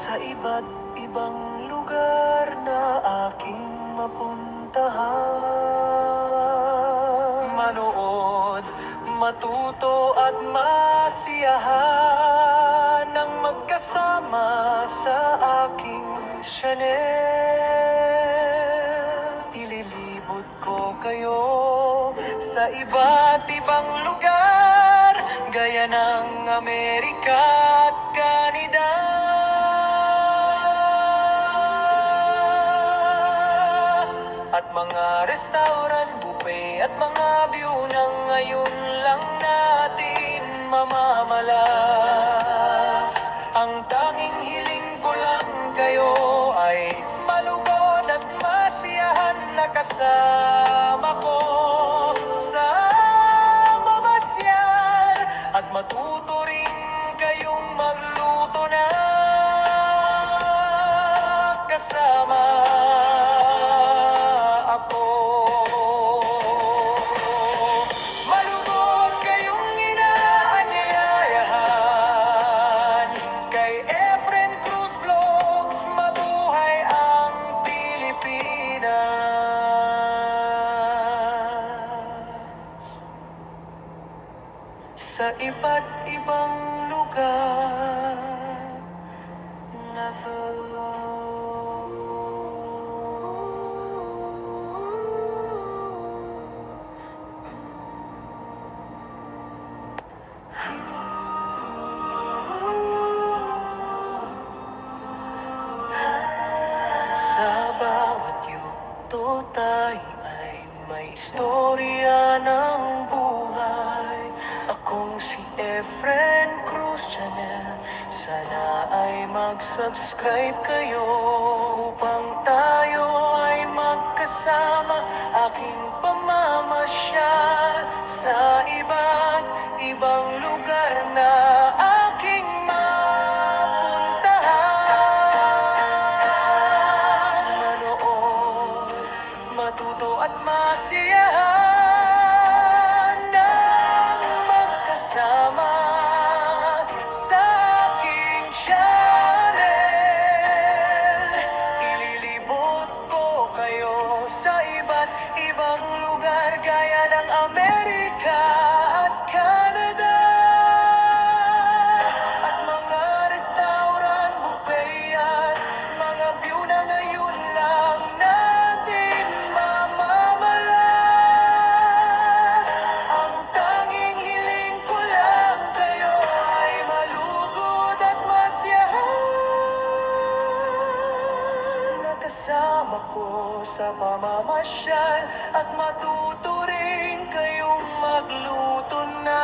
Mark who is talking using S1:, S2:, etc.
S1: sa iba't ibang lugar na aking mapuntahan. Manood, matuto at masiyahan ng magkasama sa aking Chanel. Ililibot ko kayo sa iba't ibang lugar, gaya ng Amerika at Canada. At mga restaurant, buffet at mga view na ngayon lang natin mamamalas. Ang tanging hiling ko lang kayo ay malugod at masiyahan na kasama ko sa mamasyal, at matuto rin kayong magluto na kasama ako. Malugod kayong inaanyayahan kay Efren Cruz Vlogs. Mabuhay ang Pilipinas. Sa iba't ibang lugar na sa bawat yugto tayo ay may istorya ng buhay. Akong si Efren Cruz Chanel. Sana ay mag-subscribe kayo upang tayo ay magkasama. Aking pamamasyal sa iba't ibang lugar na aking mapuntahan. Manood, matuto at masiyahan ng magkasama sa aking channel. Ililibot ko kayo sa iba't ibang lugar, gaya ng Amerika at Canada. At mga restaurant, buffet at mga view na ngayon lang natin mamamalas. Ang tanging hiling ko lang kayo ay malugod at masiyahan na kasama ko sa pamamasyal, at matuto rin kayong magluto na